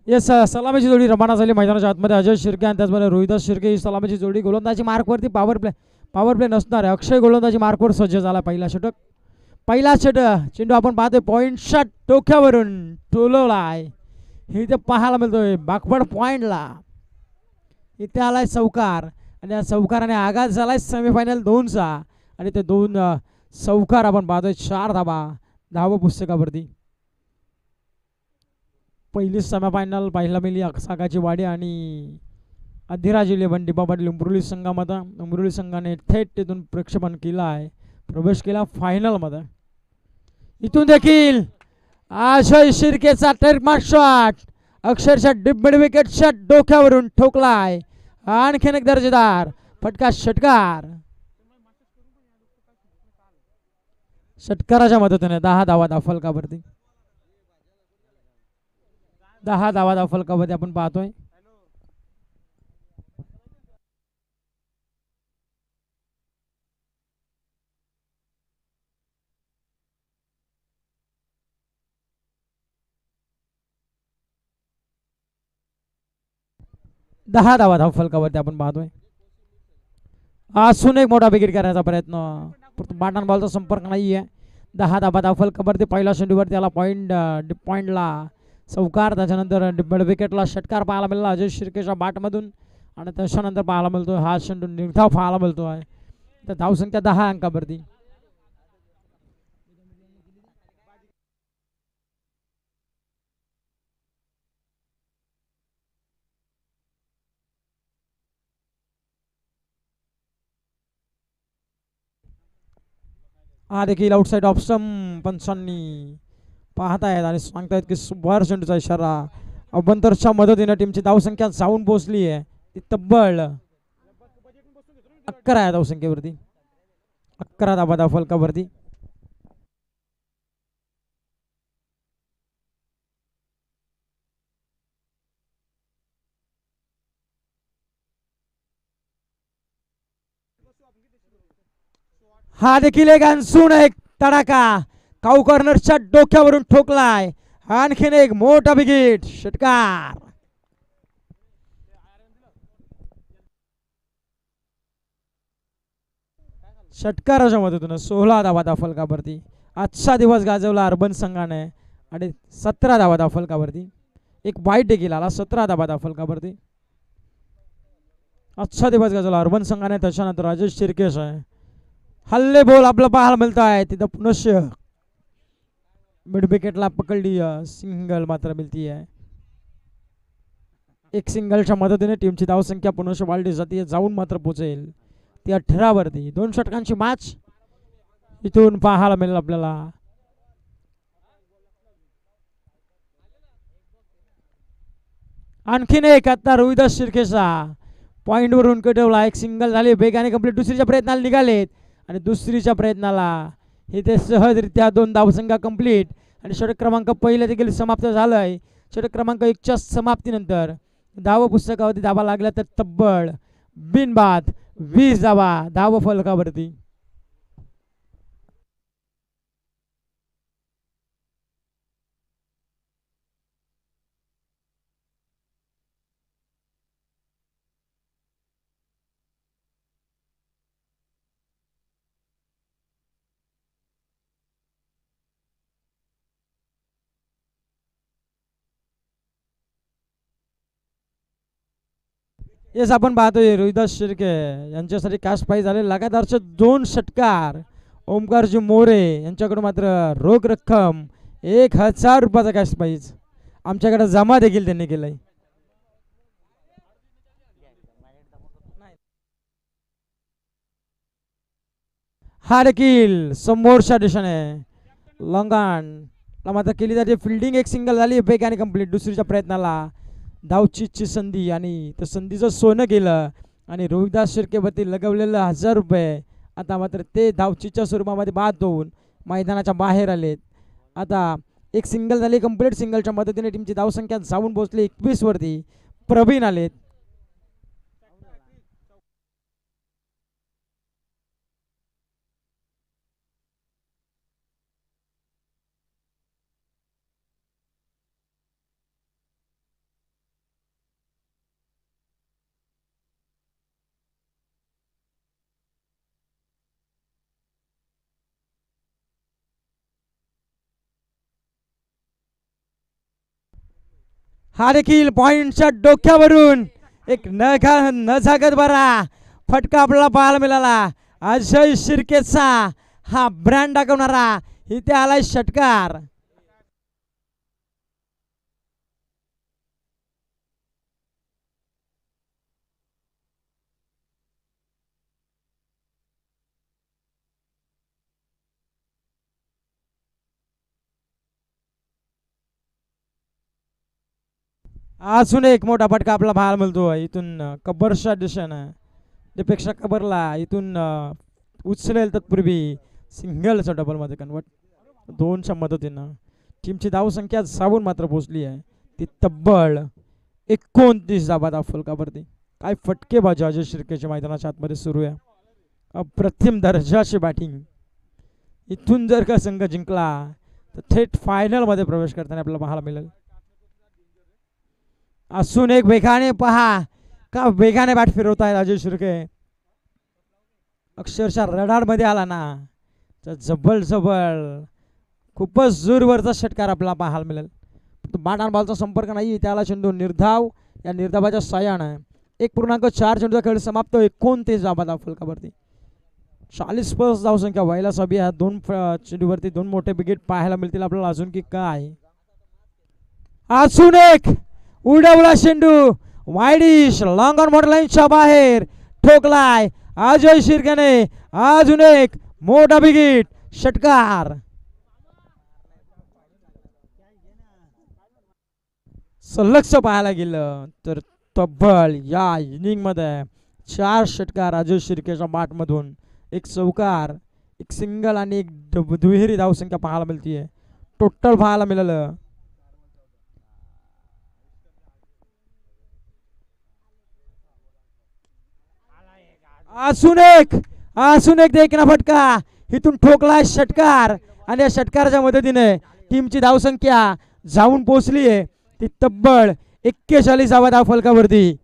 Yes, सलामीची जोडी रवाना झाली मैदानाच्या आतमध्ये. अजय शिर्के आणि त्याचबरोबर रोहिदास शिर्के ही सलामीची जोडी. गोलंदाजी मार्कवरती पॉवर प्ले नसणार आहे. अक्षय गोलंदाजी मार्कवर सज्ज झाला. पहिला षटक चेंडू आपण पाहतोय पॉइंट शॉट डोक्यावरून टोलवलाय. इथे पाहायला मिळतोय बाकपड पॉइंटला. इथे आलाय चौकार आणि या चौकाराने आघात झालाय सेमीफायनल 2चा. आणि ते 2 चौकार आपण पाहतोय. 4 धावा पुस्तकावरती. पहिली सेमीफायनल पाहायला मिळाली अक्साकाची वाडी आणि अधिराज 11 डिबा पाटील उंबरोली संघामध्ये. उंबरोली संघाने थेट तिथून प्रक्षेपण केलं आहे, प्रवेश केला फायनलमध्ये. इथून देखील अजय शिर्केचा ट्रेडमार्क शॉट अक्षरशः मिड विकेट शॉट डोक्यावरून ठोकलाय. आणखीन एक दर्जेदार फटका. षटकाराच्या मदतीने 10 धावा फलकावरती. 10 धावा फलकावरती आपण पाहतोय. दहा धावा फलकावरती आपण पाहतोय. असून एक मोठा विकेट करण्याचा प्रयत्न. बाटन बॉलचा संपर्क नाहीये. 10 धावा फलकावरती. पहिला चेंडूवरती त्याला पॉइंटला चौकार. त्याच्यानंतर मिड विकेटला षटकार पाहायला मिळाला अजय शिर्केच्या बॅटमधून. आणि त्याच्यानंतर पाहायला मिळतोय हा चेंडू निर्धाव पाहायला मिळतोय. तर धावसंख्या 10 अंकावरती. हा देखील आउटसाइड ऑफ स्टंप पंचांनी पाहतायत आणि सांगतायत की सुभार चेंडूचा इशारा. अभ्यंतरच्या मदतीने टीमची धावसंख्या जाऊन पोहोचली आहे ती तब्बल 11 आहे धावसंख्येवरती. 11 धावा फलकावरती. हा देखील एक अनसून एक तडाखा काऊ कॉर्नरच्या डोक्यावरून ठोकलाय. आणखीन एक मोठा विकेट. षटकार. षटकाराच्या मदतीनं 16 धावा फलकावरती. आजचा दिवस गाजवला अर्बन संघाने आणि 17 धावा फलकावरती. एक वाईट देखील आला. 17 धावा फलकावरती. आजचा दिवस गाजवला अर्बन संघाने. त्याच्यानंतर राजेश शिर्केश आहे. हल्ले बोल आपलं पाहायला मिळत आहे तिथं. पुनश्च मिड विकेटला पकडली सिंगल मात्र मिळती आहे. एक सिंगलच्या मदतीने टीमची धावसंख्या पुनश्च वाढली जाते. जाऊन मात्र पोहोचेल ती 18 वरती. 2 षटकांची मॅच इथून पाहायला मिळेल आपल्याला. आणखीन एक आता रोहिदास शिर्केचा पॉइंट वरून कटवला. एक सिंगल झाली वेगाने कंप्लीट. दुसरीच्या प्रयत्नाला निघालेत आणि दुसरीच्या प्रयत्नाला इथे सहजरित्या 2 धावसंख्या कंप्लीट. आणि षटक क्रमांक पहिले देखील समाप्त झालंय. षटक क्रमांक 1च्या समाप्तीनंतर धाव पुस्तकावरती धावा लागल्या तर तब्बल बिनबाद 20 धाव फलकावरती. येस, आपण पाहतोय रोहिदास शिर्के यांच्यासाठी कॅश प्राईज झाले लगातारचे 2 षटकार. ओमकारजी मोरे यांच्याकडून मात्र रोख रक्कम 1000 रुपयाचा कॅश प्राईज आमच्याकडे जमा देखील त्यांनी केलाय. हा देखील समोरच्या दिशेने लॉंगानला मात्र केली जाते फिल्डिंग. एक सिंगल झाली वेगाने कंप्लीट. दुसरीच्या प्रयत्नाला धावचीची संधी आणि त्या संधीचं सोनं केलं आणि रोहिदास शिर्केवरती लगवलेलं 1000 रुपये आता मात्र ते धावचीच्या स्वरूपामध्ये बाद होऊन मैदानाच्या बाहेर आलेत. आता एक सिंगल झाली कंप्लीट. सिंगलच्या मदतीने टीमची धावसंख्या जाऊन पोहोचली 21 वरती. प्रवीण आलेत. हा देखील पॉइंटच्या डोक्यावरून एक न झाकत बरा फटका आपल्याला पाहायला मिळाला. अजय शिर्केचा हा ब्रँड दाखवणारा इथे आलाय षटकार. अजून एक मोठा फटका आपला पाहायला मिळतो इथून कबरच्या दिशेनं. त्यापेक्षा कबरला इथून उचलेल तत्पूर्वी सिंगलच्या डबलमध्ये कन्वर्ट. 2च्या मदतीनं टीमची धावसंख्या जाऊन मात्र पोहोचली आहे ती तब्बल 29 धावा फलकावरती. काय फटकेबाजी अजय शिर्केच्या मैदानाच्या आतमध्ये सुरू आहे. अप्रतिम दर्जाची बॅटिंग. इथून जर का संघ जिंकला तर थेट फायनलमध्ये प्रवेश करताना आपल्याला पाहायला मिळेल. असून एक वेगाने पहा का वेगाने बॅट फिरवत आहेत अजय शिर्के. अक्षरशः रडारमध्ये आला ना तर जबल खूपच जोरवरचा षटकार आपल्याला पाहायला मिळेल. बॅट आणि बॉलचा संपर्क नाही त्याला चेंडू निर्धाव. या निर्धावाच्या साह्यानं 1.4 चेंडूचा खेळ समाप्त. 29 धावा फलकावरती. 40 प्लस धावसंख्या व्हायला हवी. ह्या 2 चेंडूवरती 2 मोठे विकेट पाहायला मिळतील आपल्याला अजून की काय. अजून एक उडवला चेंडू वाईडिश लॉंग ऑन मोटर लाईनच्या बाहेर ठोकलाय अजय शिर्केने. अजून एक मोठा विकेट षटकार. सलग पाहायला गेलं तर तब्बल या इनिंग मध्ये 4 षटकार अजय शिर्केच्या बॅट मधून. एक चौकार, एक सिंगल आणि एक दुहेरी धावसंख्या पाहायला मिळतीये. टोटल पाहायला मिळालं असून एक देखना फटका इथून ठोकलाय षटकार. आणि या षटकाराच्या मदतीने टीमची धावसंख्या जाऊन पोहोचली आहे ती तब्बल 41 धावा फलकावरती.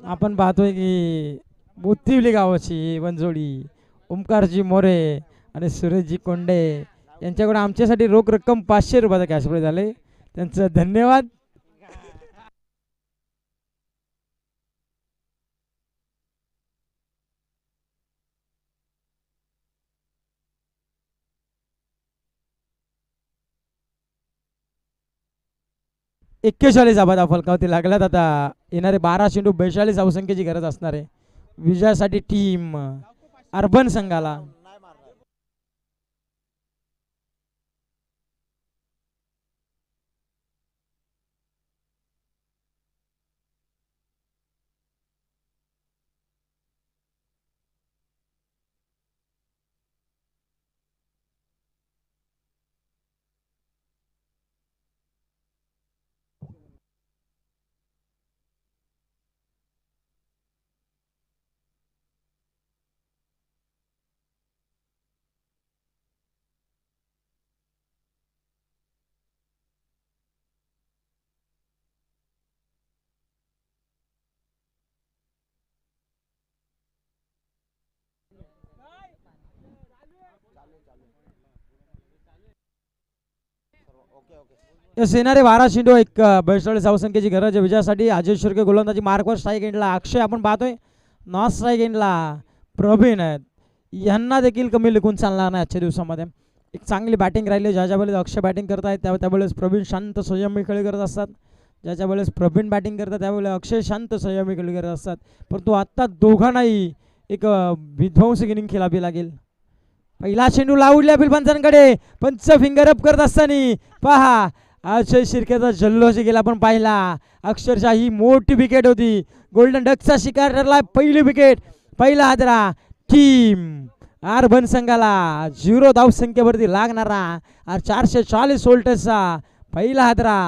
आपण पाहतोय की बोथिवली गावाची वंजोडी ओमकारजी मोरे आणि सुरेशजी कोंडे यांच्याकडून आमच्यासाठी रोख रक्कम 500 रुपयाचा कॅश प्राइज झाले. त्यांचं धन्यवाद. एक्केचाळीस धावा फलकावरती लागल्यात. आता येणारे 12 चेंडू 42 धावसंख्येची गरज असणार आहे विजयासाठी. टीम अर्बन संघाला. यस येणारे 12 चेंडू एक 42 धावसंख्येची गरज आहे विजयासाठी. अजय शिर्के गोलंदाजी मार्कवर स्ट्राईक एंडला. अक्षय आपण पाहतोय नॉन स्ट्राईक एंडला. प्रवीण आहेत यांना देखील कमी लिखून चालणार नाही आजच्या दिवसामध्ये. एक चांगली बॅटिंग राहिली. ज्या वेळेस अक्षय बॅटिंग करत आहेत त्यावेळेस प्रवीण शांत संयमी खेळी करत असतात. ज्याच्या वेळेस प्रवीण बॅटिंग करतात त्यावेळेस अक्षय शांत संयमी खेळी करत असतात. परंतु आत्ता दोघांनाही एक विध्वंसक इनिंग खेळावी लागेल. पहिला चेंडू लावल्या पंचांकडे. पंच फिंगर अप करत असताना पहा अक्षय शिर्केचा जल्लोष गेला आपण पाहिला. अक्षरशः ही मोठी विकेट होती. गोल्डन डकचा शिकार ठरला. पहिली विकेट पहिला हादरा टीम अर्बन संघाला 0 धावसंख्येवरती लागणारा 440 सोल्टसचा पहिला हादरा.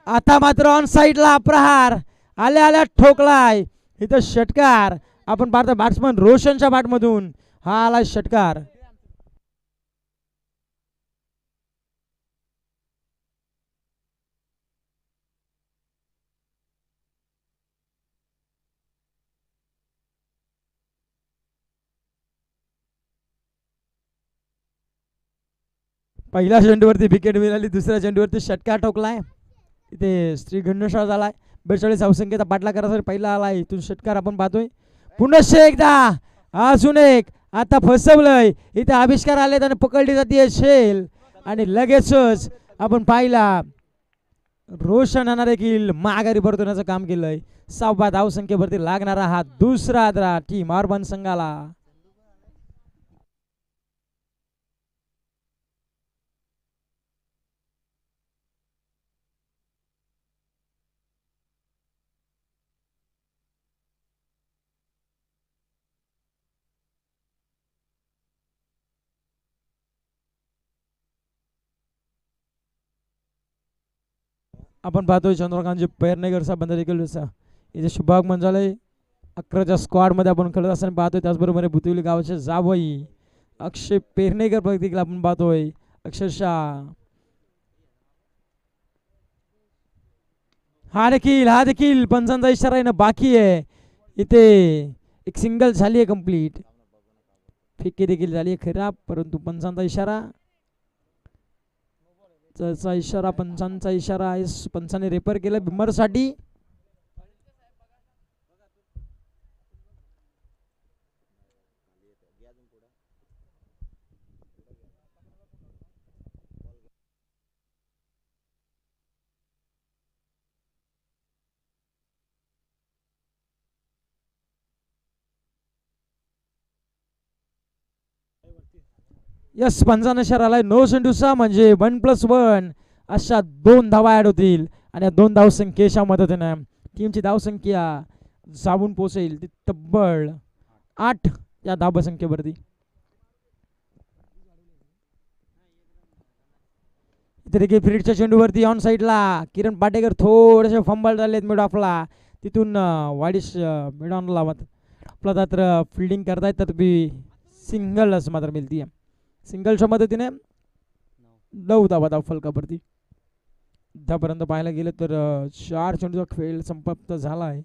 आता मात्र ऑन साइडला प्रहार आल्या आल्या ठोकलाय. इथं षटकार आपण पाहतो बॅट्समन रोशनच्या बॅटमधून हा आलाय षटकार. पहिल्या चेंडूवरती विकेट मिळाली. दुसऱ्या चेंडूवरती षटकार ठोकलाय. इथे श्री गणेशा झालाय. 42 धावसंख्येचा पाठला करायचा पहिला आलाय. इथून षटकार आपण पाहतोय. पुन्हा एकदा अजून एक. आता फसवलंय. इथे आविष्कार आले आणि पकडली जाते शेल आणि लगेचच आपण पाहिला रोशन यांना देखील माघारी परतवण्याचं काम केलंय. 6व्या धावसंख्येवरती लागणारा हा दुसरा आदरा टीम अर्बन संघाला. आपण पाहतोय चंद्रकांतजी पेरनेकर साहेबांचा देखील इथे शुभागमन झालंय. 11च्या स्क्वॉडमध्ये आपण खेळत असताना पाहतोय. त्याचबरोबर बुतिवली गावाचे जावई अक्षय पेरनेकर देखील आपण पाहतोय. अक्षरशः हा देखील पंचांचा इशारा आहे ना बाकी आहे. इथे एक सिंगल झाली आहे कंप्लीट. फिक्की देखील झाली आहे खराब परंतु पंचांचा इशारा पंचांचा इशारा आहे. पंचाने रेफर केलं बिमरसाठी. यस पंचांना इशारा आलाय. 9 चेंडूचा म्हणजे 1+1 अशा 2 धावा ऍड होतील आणि या 2 धावसंख्येच्या मदतीने टीमची धावसंख्या जाऊन पोहोचेल ती तब्बल 8 या धावसंख्येवरती. इथे देखील फ्रीडच्या चेंडूवरती ऑन साईडला किरण पाटेकर थोडेसे फंबल झालेत मिड ऑफला. तिथून वाडीस मिड ऑन लावत आपला तर फिल्डिंग करतायत तर तुम्ही सिंगलच मात्र मिळते. सिंगलच्या मदतीने 9 धावा धाव फलकावरती. आतापर्यंत पाहायला गेलं तर 4 चेंडूचा खेळ संपप्त झाला आहे.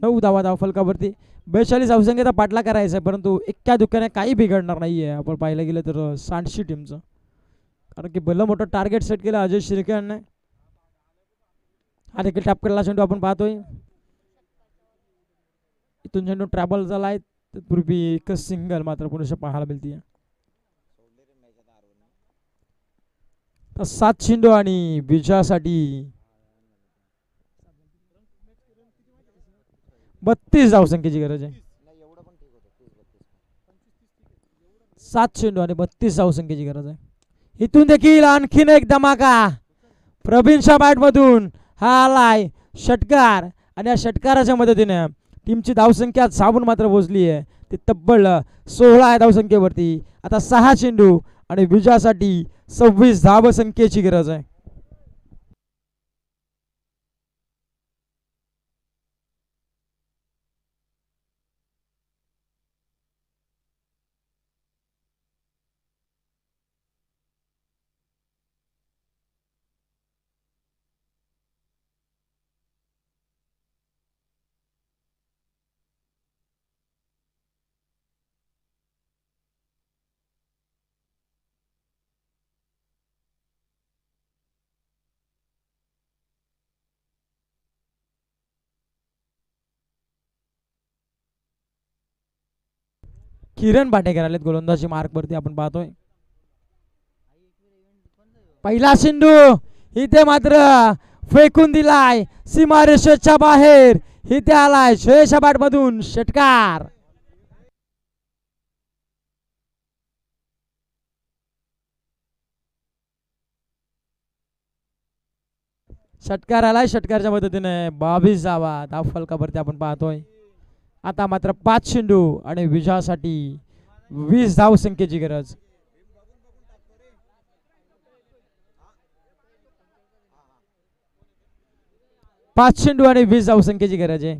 9 धावा धाव फलकावरती. 42 धावसंख्येचा पाठला करायचा आहे परंतु एका दुःखाने काही बिघडणार नाही आहे आपण पाहायला गेलं तर सांडशी टीमचं. कारण की भलं मोठं टार्गेट सेट केलं अजय शिर्के यांनी. हा देखील टॅप केलेला चेंडू आपण पाहतोय. इथून चेंडू ट्रॅव्हल झाला आहे तत्पूर्वी एकच सिंगल मात्र पुरुष पाहायला मिळते. 7 चेंडू आणि विजयासाठी 32 धावसंख्येची गरज आहे. 7 चेंडू आणि 32 धावसंख्येची गरज आहे. इथून देखील आणखीन एक धमाका प्रवीणच्या बॅट मधून हा आलाय षटकार आणि या षटकाराच्या मदतीने टीमची धावसंख्या साबून मात्र पोहोचली आहे ती तब्बल 16 धावसंख्येवरती. आता 6 चेंडू आणि विजयासाठी 26 धावसंख्येची गरज आहे. किरण पाटेकर आलेत गोलंदाजी मार्क वरती आपण पाहतोय. पहिला चेंडू इथे मात्र फेकून दिलाय सीमारेषेच्या बाहेर. इथे आलाय श्रेयस बॅट मधून षटकार. षटकार आलाय षटकारच्या मदतीने 22 धावा धाव फलकावरती आपण पाहतोय. आता मात्र 5 चेंडू आणि विजयासाठी 20 धावसंख्येची गरज. पाच चेंडू आणि 20 धावसंख्येची गरज आहे.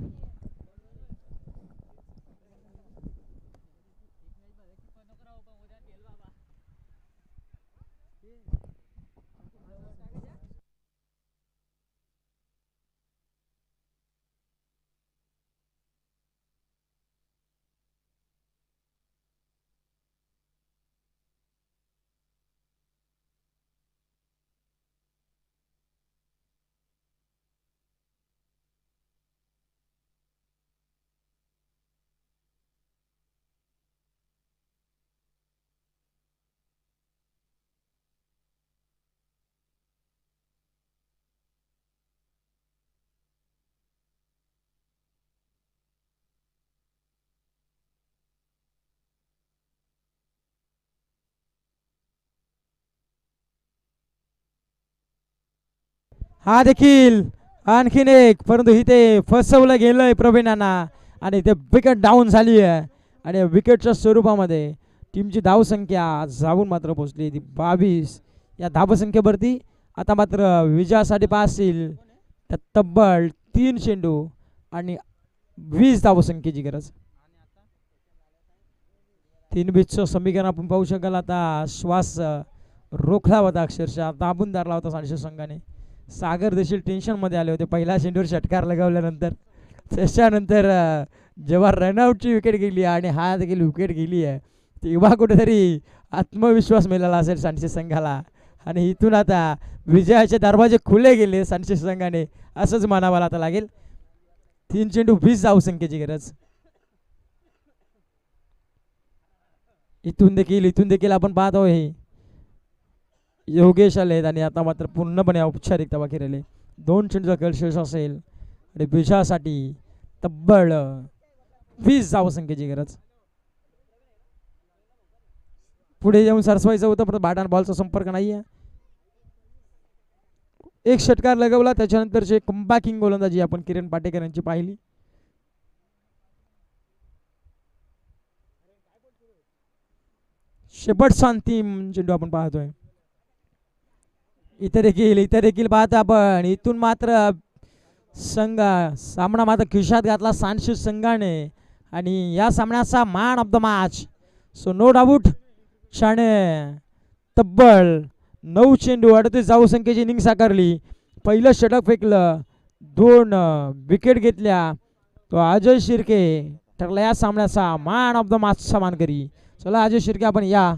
हा देखील आणखीन एक परंतु इथे फसवलं गेलंय प्रवीणांना आणि इथे विकेट डाऊन झाली आहे आणि विकेटच्या स्वरूपामध्ये टीमची धावसंख्या जाऊन मात्र पोहोचली ती 22 या धावसंख्येवरती. आता मात्र विजयासाठी पाहतील त्या तब्बल 3 चेंडू आणि 20 धावसंख्येची गरज. 3 बीचचं समीकरण आपण पाहू शकाल. आता श्वास रोखला होता अक्षरशः दाबून धरला होता सांडशी संघाने. सागर देखील टेन्शनमध्ये आले होते पहिल्या चेंडूवर षटकार लगावल्यानंतर. त्याच्यानंतर जेव्हा रनआउटची विकेट गेली आणि हा देखील विकेट गेली आहे तेव्हा कुठेतरी आत्मविश्वास मिळाला असेल सांडशी संघाला आणि इथून आता विजयाचे दरवाजे खुले गेले सांडशी संघाने असंच मानावं आता लागेल. 3 चेंडू 20 धावसंख्येची गरज. इथून देखील आपण पाहतो हे योगेश आलेत आणि आता मात्र पूर्णपणे औपचारिक तवा केलेले 2 चेंडूचा खेळ शेष असेल आणि विजयासाठी तब्बल 20 धावसंख्येची गरज. पुढे येऊन सरसवायचं होतं पण बॅट आणि बॉलचा संपर्क नाहीये. एक षटकार लगवला त्याच्यानंतरची कमबॅकिंग गोलंदाजी आपण किरण पाटेकर यांची पाहिली. शेपटचा अंतिम चेंडू आपण पाहतोय. इथे देखील पाहतो आपण. इथून मात्र सामना मात्र खिशात घातला सांशू संघाने आणि या सामन्याचा man of the match. So no doubt शाणे तब्बल 9 चेंडू 38 धावसंख्येची इनिंग साकारली. पहिलं षटक फेकलं, 2 विकेट घेतल्या. तो अजय शिर्के ठरला या सामन्याचा मॅन ऑफ द मॅचचा मानकरी. चला अजय शिर्के आपण या.